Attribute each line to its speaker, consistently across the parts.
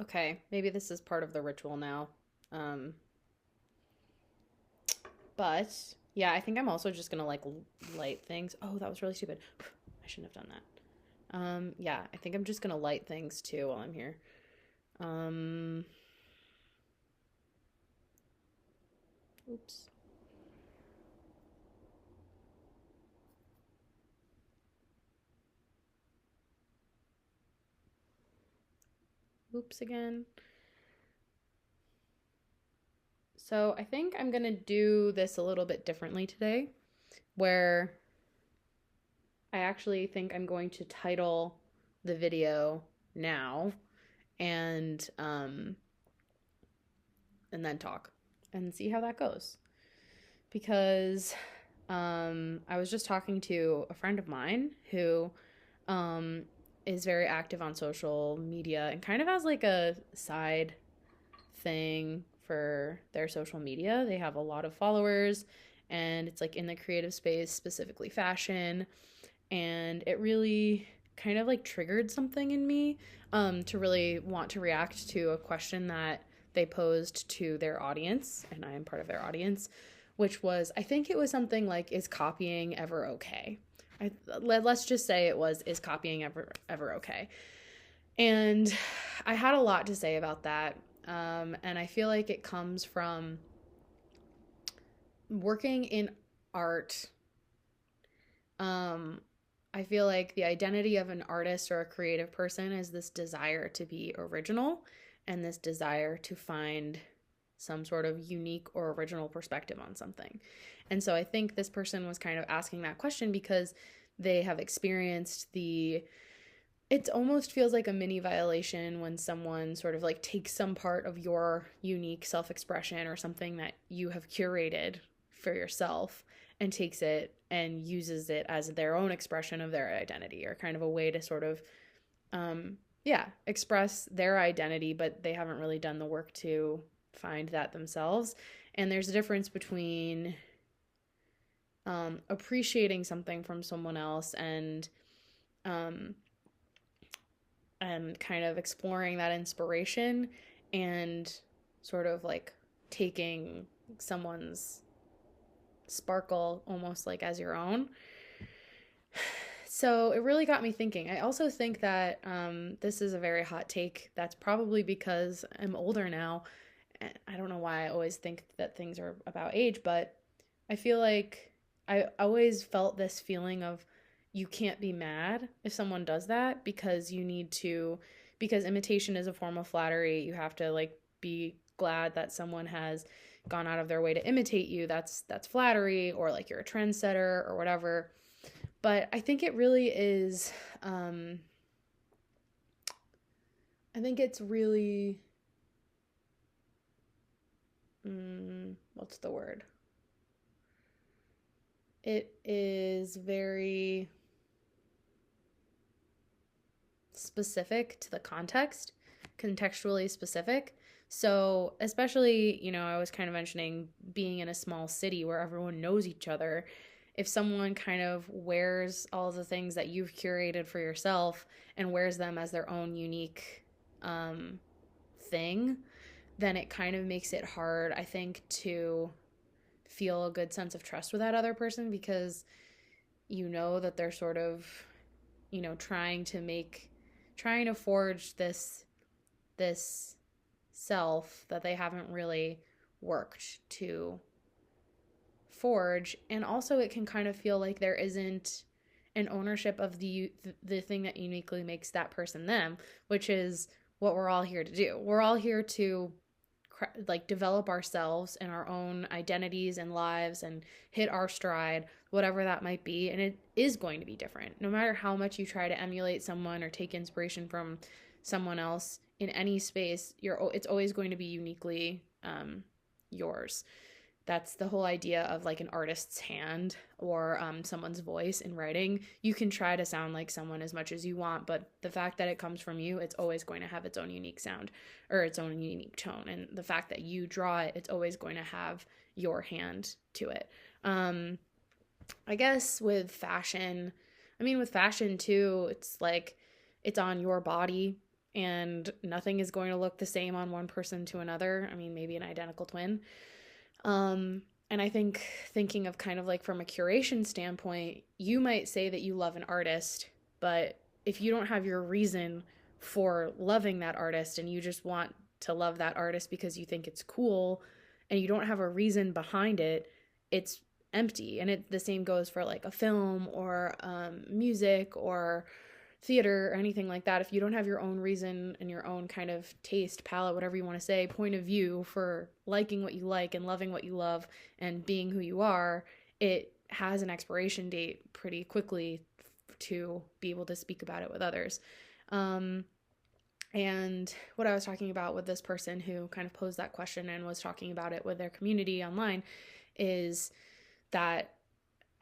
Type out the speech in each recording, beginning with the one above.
Speaker 1: Okay, maybe this is part of the ritual now. Um, but yeah, I think I'm also just gonna like light things. Oh, that was really stupid. I shouldn't have done that. Yeah, I think I'm just gonna light things too while I'm here. Um, oops. Oops again. So I think I'm gonna do this a little bit differently today, where I actually think I'm going to title the video now and and then talk and see how that goes. Because I was just talking to a friend of mine who um, is very active on social media and kind of has like a side thing for their social media. They have a lot of followers and it's like in the creative space, specifically fashion. And it really kind of like triggered something in me to really want to react to a question that they posed to their audience, and I am part of their audience, which was, I think it was something like, is copying ever okay? Let's just say it was, is copying ever okay? And I had a lot to say about that. And I feel like it comes from working in art. Um, I feel like the identity of an artist or a creative person is this desire to be original and this desire to find some sort of unique or original perspective on something. And so I think this person was kind of asking that question because they have experienced the, it almost feels like a mini violation when someone sort of like takes some part of your unique self-expression or something that you have curated for yourself and takes it and uses it as their own expression of their identity, or kind of a way to sort of yeah, express their identity, but they haven't really done the work to find that themselves. And there's a difference between appreciating something from someone else um, and kind of exploring that inspiration and sort of like taking someone's sparkle almost like as your own. So it really got me thinking. I also think that this is a very hot take. That's probably because I'm older now. I don't know why I always think that things are about age, but I feel like I always felt this feeling of you can't be mad if someone does that, because you need to, because imitation is a form of flattery. You have to like be glad that someone has gone out of their way to imitate you. That's flattery, or like you're a trendsetter or whatever. But I think it really is I think it's really what's the word? It is very specific to the context, contextually specific. So, especially, I was kind of mentioning being in a small city where everyone knows each other. If someone kind of wears all of the things that you've curated for yourself and wears them as their own unique thing, then it kind of makes it hard, I think, to feel a good sense of trust with that other person, because you know that they're sort of, trying to forge this self that they haven't really worked to forge. And also it can kind of feel like there isn't an ownership of the thing that uniquely makes that person them, which is what we're all here to do. We're all here to like develop ourselves and our own identities and lives and hit our stride, whatever that might be. And it is going to be different no matter how much you try to emulate someone or take inspiration from someone else in any space. It's always going to be uniquely yours. That's the whole idea of like an artist's hand, or someone's voice in writing. You can try to sound like someone as much as you want, but the fact that it comes from you, it's always going to have its own unique sound or its own unique tone. And the fact that you draw it, it's always going to have your hand to it. I guess with fashion too, it's like it's on your body. and nothing is going to look the same on one person to another. I mean, maybe an identical twin. And I think thinking of kind of like from a curation standpoint, you might say that you love an artist, but if you don't have your reason for loving that artist and you just want to love that artist because you think it's cool and you don't have a reason behind it, it's empty. And the same goes for like a film or music or theater or anything like that. If you don't have your own reason and your own kind of taste, palette, whatever you want to say, point of view for liking what you like and loving what you love and being who you are, it has an expiration date pretty quickly to be able to speak about it with others. And what I was talking about with this person who kind of posed that question and was talking about it with their community online is that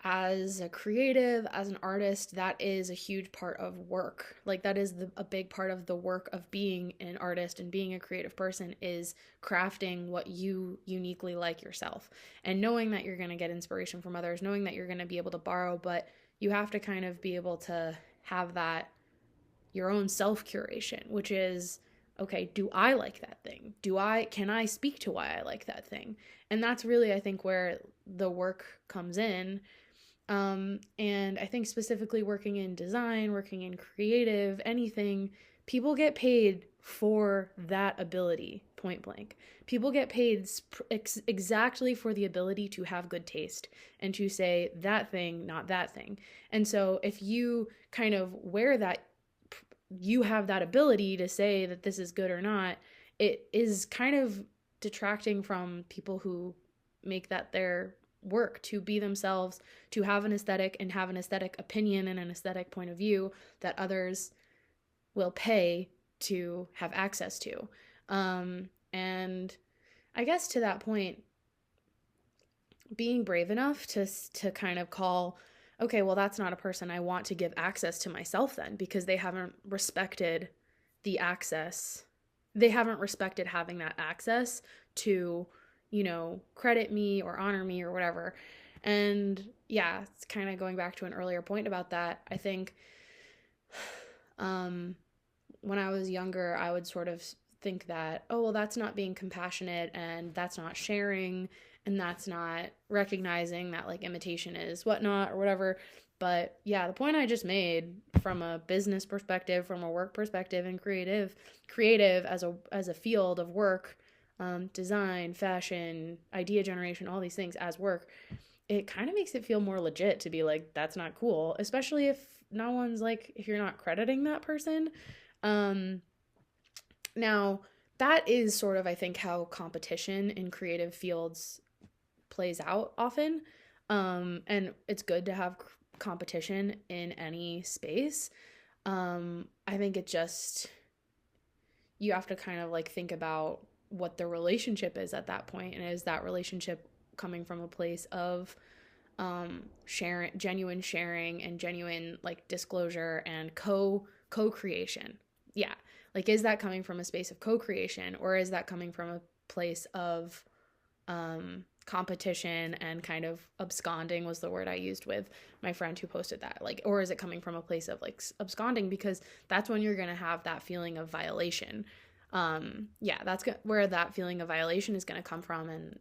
Speaker 1: as a creative, as an artist, that is a huge part of work. Like that is a big part of the work of being an artist and being a creative person is crafting what you uniquely like yourself and knowing that you're going to get inspiration from others, knowing that you're going to be able to borrow, but you have to kind of be able to have that your own self-curation, which is, okay, do I like that thing? Can I speak to why I like that thing? And that's really, I think, where the work comes in. And I think specifically working in design, working in creative, anything, people get paid for that ability, point blank. People get paid exactly for the ability to have good taste and to say that thing, not that thing. And so if you kind of wear that, you have that ability to say that this is good or not, it is kind of detracting from people who make that their work to be themselves, to have an aesthetic and have an aesthetic opinion and an aesthetic point of view that others will pay to have access to. And I guess to that point, being brave enough to kind of call, okay, well, that's not a person I want to give access to myself then, because they haven't respected the access. They haven't respected having that access to, credit me or honor me or whatever. And yeah, it's kind of going back to an earlier point about that. I think when I was younger, I would sort of think that, oh, well, that's not being compassionate and that's not sharing and that's not recognizing that like imitation is whatnot or whatever. But yeah, the point I just made from a business perspective, from a work perspective, and creative as a field of work, design, fashion, idea generation, all these things as work, it kind of makes it feel more legit to be like, that's not cool, especially if no one's like, if you're not crediting that person. Now that is sort of, I think, how competition in creative fields plays out often. And it's good to have competition in any space. I think it just, you have to kind of like think about what the relationship is at that point, and is that relationship coming from a place of genuine sharing and genuine like disclosure and co-creation. Yeah, like, is that coming from a space of co-creation, or is that coming from a place of competition and kind of absconding was the word I used with my friend who posted that, like, or is it coming from a place of like absconding, because that's when you're going to have that feeling of violation. Yeah, that's where that feeling of violation is going to come from. And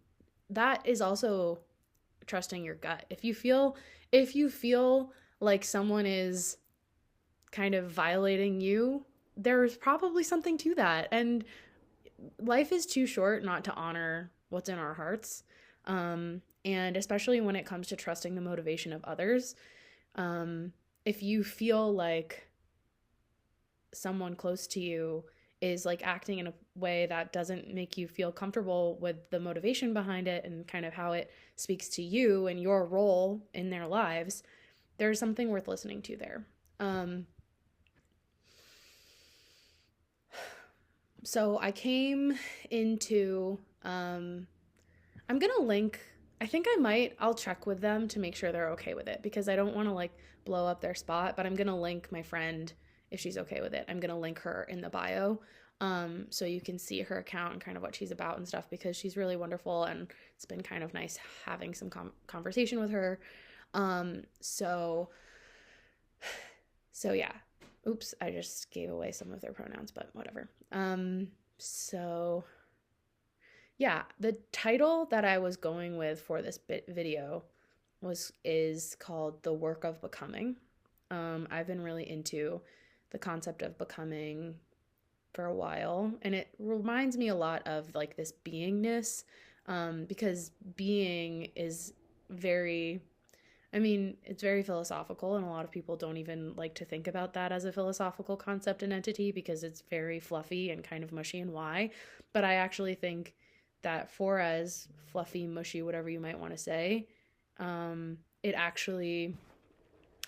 Speaker 1: that is also trusting your gut. If you feel like someone is kind of violating you, there's probably something to that. And life is too short not to honor what's in our hearts. And especially when it comes to trusting the motivation of others. If you feel like someone close to you is like acting in a way that doesn't make you feel comfortable with the motivation behind it and kind of how it speaks to you and your role in their lives, there's something worth listening to there. So I came into, I'm going to link, I'll check with them to make sure they're okay with it, because I don't want to like blow up their spot, but I'm going to link my friend if she's okay with it. I'm going to link her in the bio. So you can see her account and kind of what she's about and stuff, because she's really wonderful and it's been kind of nice having some conversation with her. So yeah, Oops, I just gave away some of their pronouns, but whatever. So yeah, the title that I was going with for this video is called The Work of Becoming. I've been really into the concept of becoming for a while, and it reminds me a lot of like this beingness, because being is very, I mean, it's very philosophical, and a lot of people don't even like to think about that as a philosophical concept and entity because it's very fluffy and kind of mushy and why. But I actually think that for as fluffy, mushy, whatever you might want to say, it actually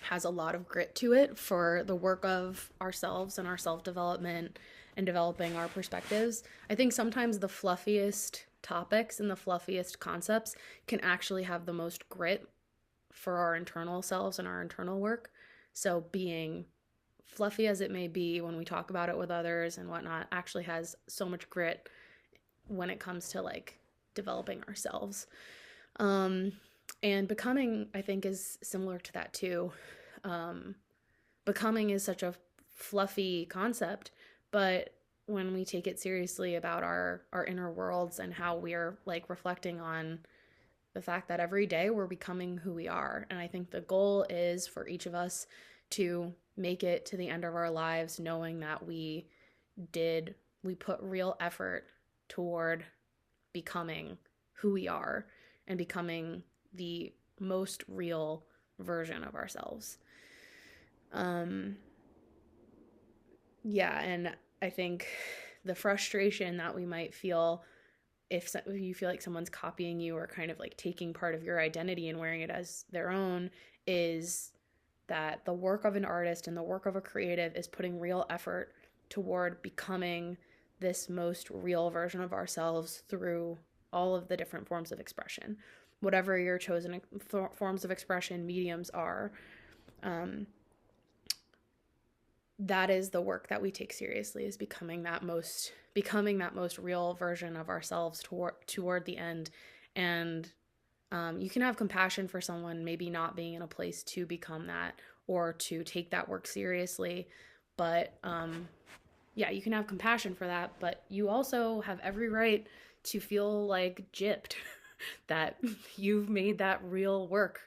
Speaker 1: has a lot of grit to it for the work of ourselves and our self-development and developing our perspectives. I think sometimes the fluffiest topics and the fluffiest concepts can actually have the most grit for our internal selves and our internal work. So being fluffy as it may be when we talk about it with others and whatnot actually has so much grit when it comes to like developing ourselves. And becoming, I think, is similar to that too. Becoming is such a fluffy concept, but when we take it seriously about our inner worlds and how we're like reflecting on the fact that every day we're becoming who we are. And I think the goal is for each of us to make it to the end of our lives knowing that we put real effort toward becoming who we are and becoming the most real version of ourselves. Yeah, and I think the frustration that we might feel if you feel like someone's copying you or kind of like taking part of your identity and wearing it as their own is that the work of an artist and the work of a creative is putting real effort toward becoming this most real version of ourselves through all of the different forms of expression. Whatever your chosen forms of expression, mediums are, that is the work that we take seriously, is becoming that most real version of ourselves toward the end. And you can have compassion for someone maybe not being in a place to become that or to take that work seriously, but yeah, you can have compassion for that, but you also have every right to feel like gypped that you've made that real work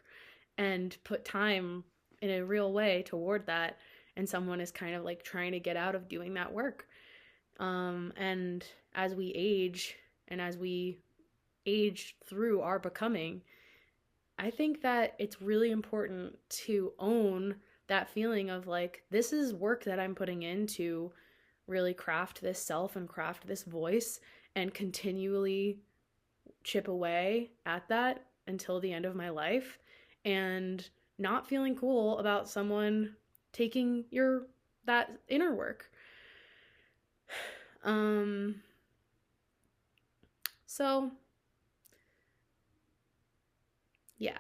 Speaker 1: and put time in a real way toward that, and someone is kind of like trying to get out of doing that work. And as we age and as we age through our becoming, I think that it's really important to own that feeling of like, this is work that I'm putting in to really craft this self and craft this voice and continually chip away at that until the end of my life, and not feeling cool about someone taking that inner work. So yeah.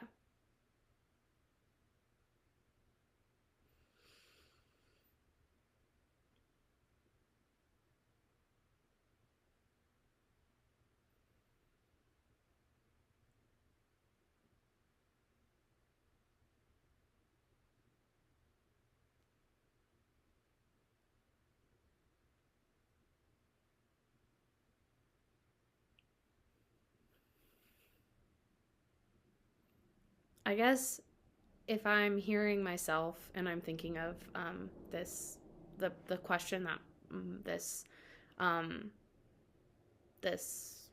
Speaker 1: I guess if I'm hearing myself and I'm thinking of the question that this um, this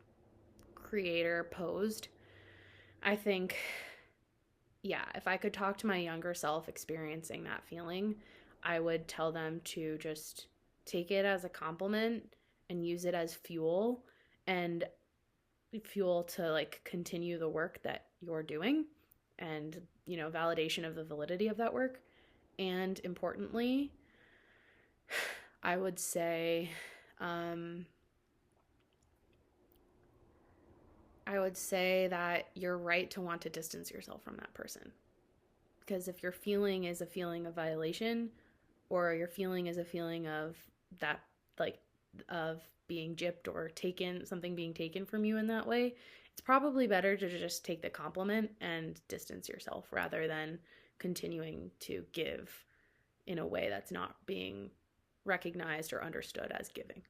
Speaker 1: creator posed, I think, yeah, if I could talk to my younger self experiencing that feeling, I would tell them to just take it as a compliment and use it as fuel and fuel to like continue the work that you're doing, and validation of the validity of that work. And importantly, I would say that you're right to want to distance yourself from that person, because if your feeling is a feeling of violation, or your feeling is a feeling of that, like, of being gypped or something being taken from you in that way, it's probably better to just take the compliment and distance yourself rather than continuing to give in a way that's not being recognized or understood as giving.